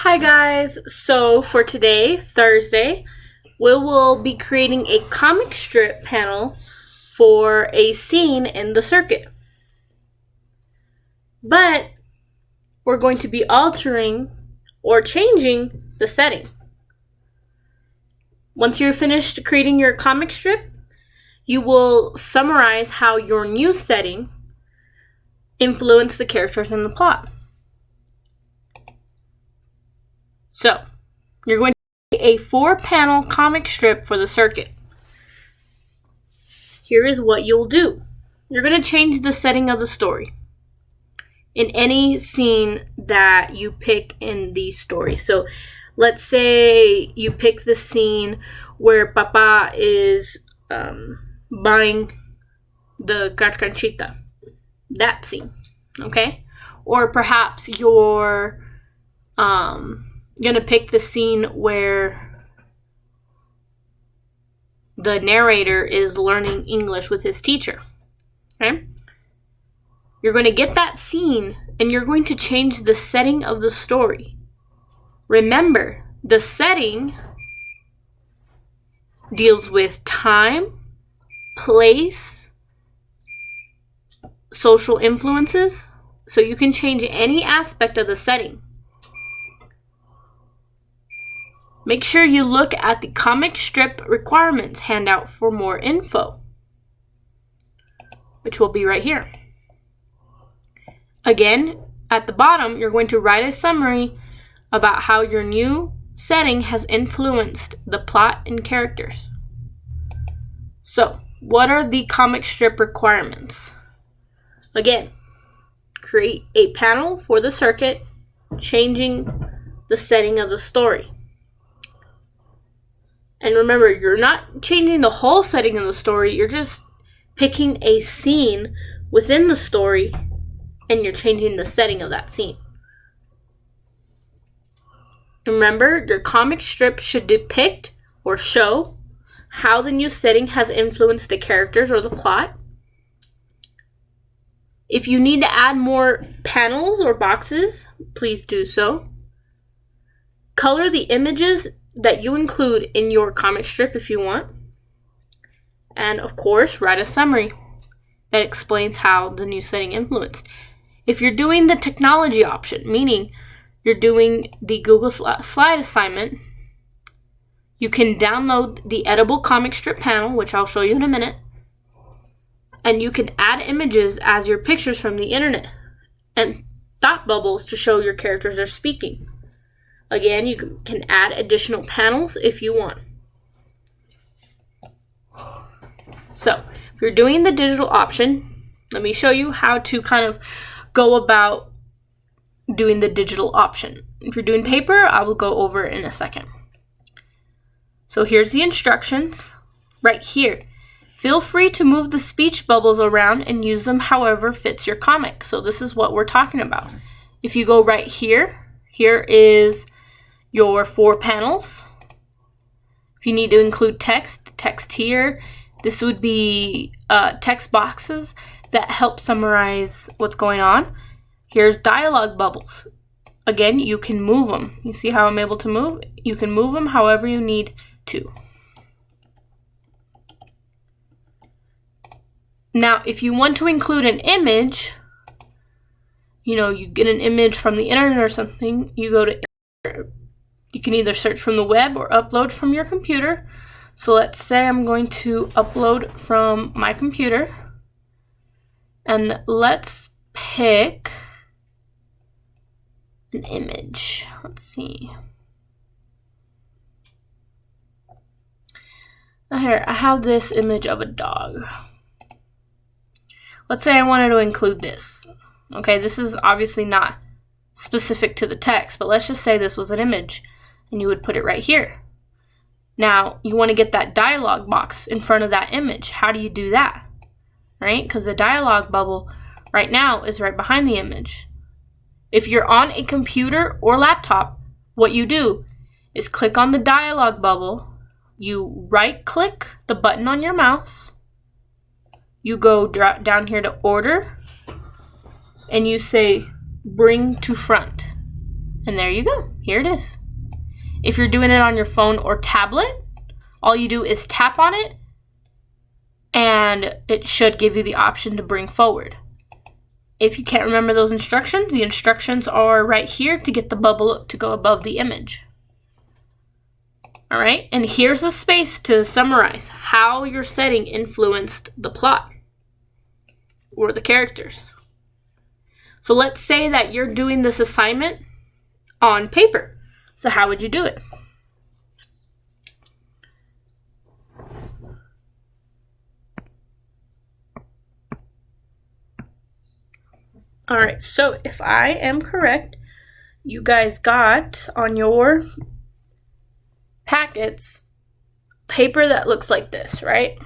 Hi guys, so for today, Thursday, we will be creating a comic strip panel for a scene in the circuit. But we're going to be altering or changing the setting. Once you're finished creating your comic strip, you will summarize how your new setting influenced the characters and the plot. So, you're going to create a 4-panel comic strip for the circuit. Here is what you'll do. You're going to change the setting of the story in any scene that you pick in the story. So, let's say you pick the scene where Papa is buying the carcanchita. That scene, okay? Or perhaps you're gonna pick the scene where the narrator is learning English with his teacher. Okay? You're going to get that scene and you're going to change the setting of the story. Remember, the setting deals with time, place, social influences, so you can change any aspect of the setting. Make sure you look at the comic strip requirements handout for more info, which will be right here. Again, at the bottom, you're going to write a summary about how your new setting has influenced the plot and characters. So, what are the comic strip requirements? Again, create a panel for the circuit, changing the setting of the story. And remember, you're not changing the whole setting of the story, you're just picking a scene within the story and you're changing the setting of that scene. Remember, your comic strip should depict or show how the new setting has influenced the characters or the plot. If you need to add more panels or boxes, please do so. Color the images that you include in your comic strip if you want. And of course, write a summary that explains how the new setting influenced. If you're doing the technology option, meaning you're doing the Google Slide assignment, you can download the editable comic strip panel, which I'll show you in a minute, and you can add images as your pictures from the internet and thought bubbles to show your characters are speaking. Again, you can add additional panels if you want. So, if you're doing the digital option, let me show you how to kind of go about doing the digital option. If you're doing paper, I will go over it in a second. So here's the instructions right here. Feel free to move the speech bubbles around and use them however fits your comic. So this is what we're talking about. If you go right here, here is your 4 panels. If you need to include text here. This would be text boxes that help summarize what's going on. Here's dialogue bubbles. Again, you can move them. You see how I'm able to move? You can move them however you need to. Now, if you want to include an image, you get an image from the internet or something, you can either search from the web or upload from your computer. So let's say I'm going to upload from my computer. And let's pick an image. Let's see. Here, I have this image of a dog. Let's say I wanted to include this. Okay, this is obviously not specific to the text, but let's just say this was an image. And you would put it right here. Now, you want to get that dialogue box in front of that image. How do you do that? Right? Because the dialogue bubble right now is right behind the image. If you're on a computer or laptop, what you do is click on the dialogue bubble. You right-click the button on your mouse. You go down here to order. And you say bring to front. And there you go. Here it is. If you're doing it on your phone or tablet, all you do is tap on it and it should give you the option to bring forward. If you can't remember those instructions, the instructions are right here to get the bubble to go above the image. All right, and here's the space to summarize how your setting influenced the plot or the characters. So let's say that you're doing this assignment on paper. So how would you do it? All right, so if I am correct, you guys got on your packets paper that looks like this, right?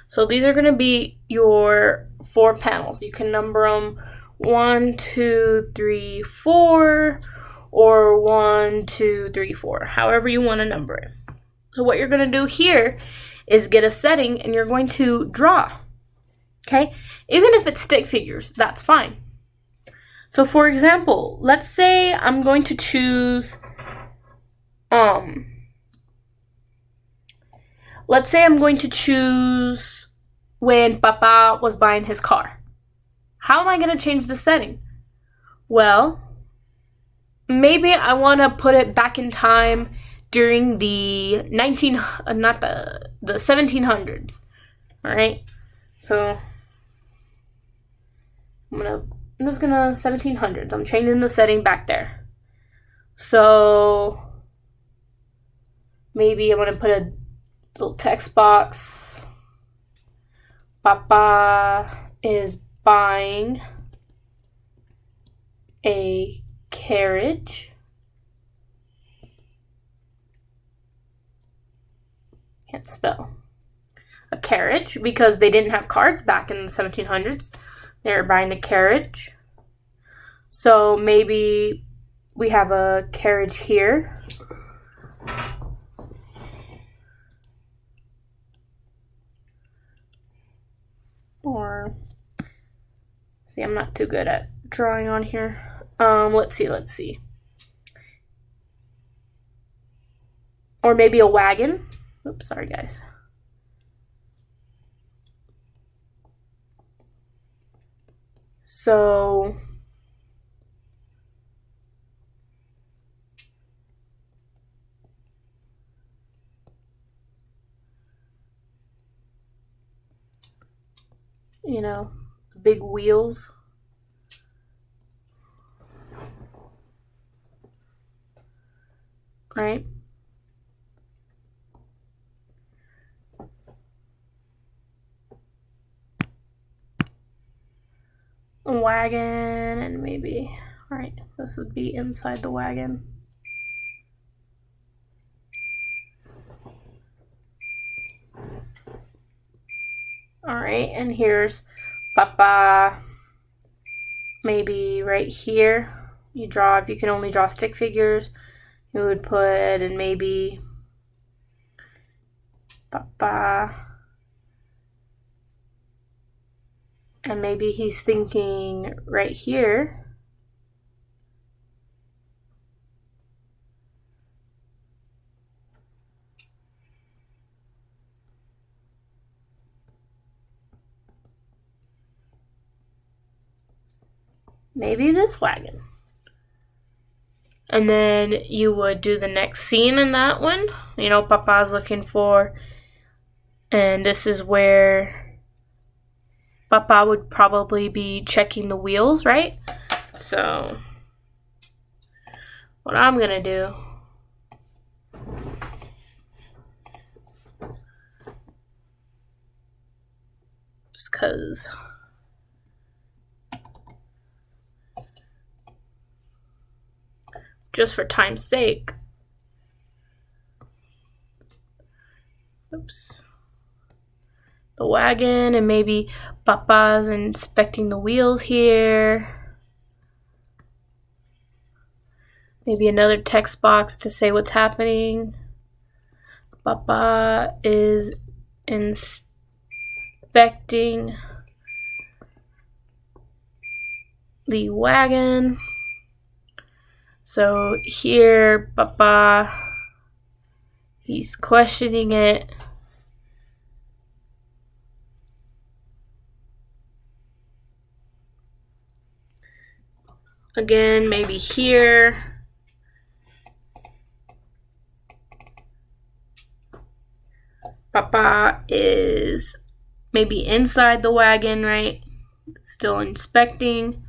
So these are going to be your 4 panels. You can number them 1, 2, 3, 4, or 1, 2, 3, 4, however you want to number it. So what you're going to do here is get a setting and you're going to draw. Okay? Even if it's stick figures, that's fine. So for example, let's say I'm going to choose let's say I'm going to choose when Papa was buying his car. How am I going to change the setting? Well, maybe I want to put it back in time during the 1700s. All right? So I'm just gonna 1700s. I'm changing the setting back there. So maybe I want to put a little text box. Papa is buying a carriage. Can't spell. A carriage, because they didn't have cars back in the 1700s. They were buying a carriage. So maybe we have a carriage here. Or, see, I'm not too good at drawing on here. Let's see. Or maybe a wagon. Oops, sorry guys. So you know, big wheels. Right? A wagon, and maybe, all right, this would be inside the wagon. All right, and here's Papa. Maybe right here, you draw, if you can only draw stick figures, you would put, and maybe Papa. And maybe he's thinking right here. Maybe this wagon. And then you would do the next scene in that one. You know, Papa's looking for, and this is where Papa would probably be checking the wheels, right? So what I'm gonna do just because just for time's sake. Oops. The wagon, and maybe Papa's inspecting the wheels here. Maybe another text box to say what's happening. Papa is inspecting the wagon. So here, Papa, he's questioning it. Again, maybe here. Papa is maybe inside the wagon, right? Still inspecting.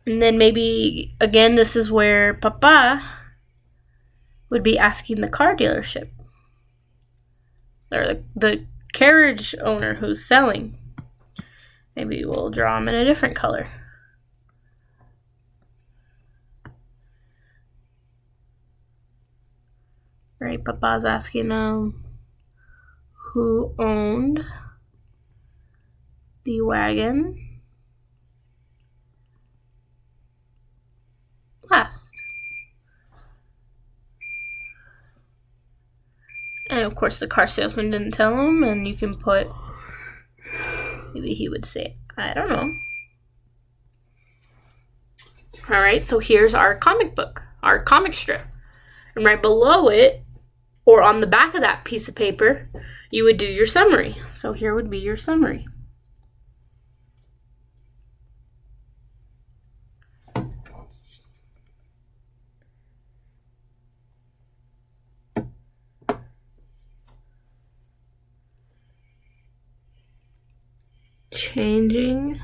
And then maybe, again, this is where Papa would be asking the car dealership. Or the carriage owner who's selling. Maybe we'll draw him in a different color. Right, Papa's asking who owned the wagon last. And of course the car salesman didn't tell him, and you can put, maybe he would say, I don't know. Alright, so here's our comic book, our comic strip. And right below it, or on the back of that piece of paper, you would do your summary. So here would be your summary. Changing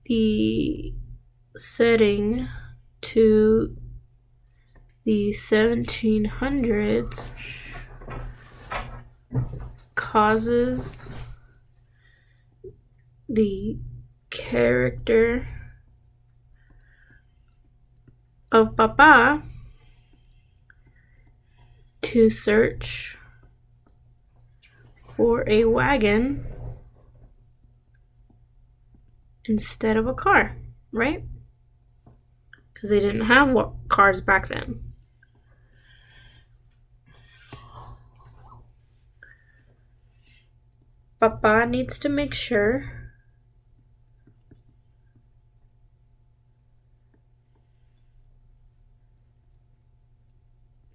the setting to the 1700s causes the character of Papa to search for a wagon instead of a car, right? Because they didn't have cars back then. Papa needs to make sure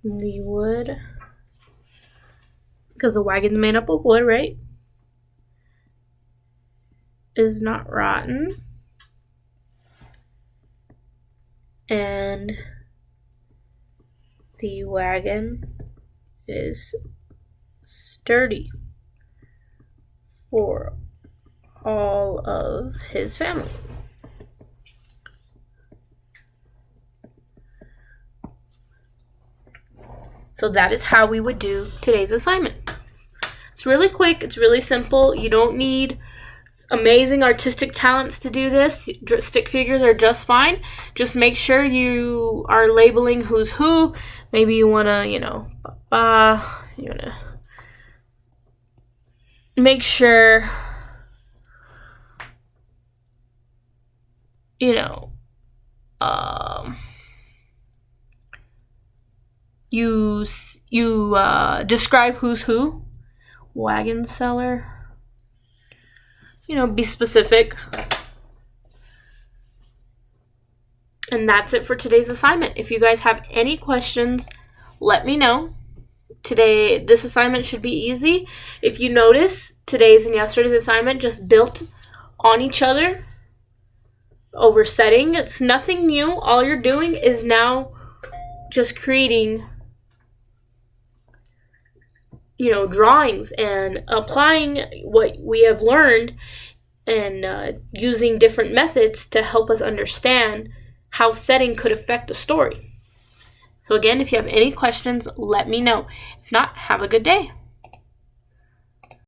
the wood, because the wagon's made up of wood, right, is not rotten, and the wagon is sturdy for all of his family. So that is how we would do today's assignment. It's really quick, it's really simple. You don't need amazing artistic talents to do this. Stick figures are just fine. Just make sure you are labeling who's who. Maybe you want to, Papa, you want to make sure, you describe who's who. Wagon seller. Be specific. And that's it for today's assignment. If you guys have any questions, let me know. Today, this assignment should be easy. If you notice, today's and yesterday's assignment just built on each other over setting. It's nothing new. All you're doing is now just creating, drawings and applying what we have learned and using different methods to help us understand how setting could affect the story. So again, if you have any questions, let me know. If not, have a good day.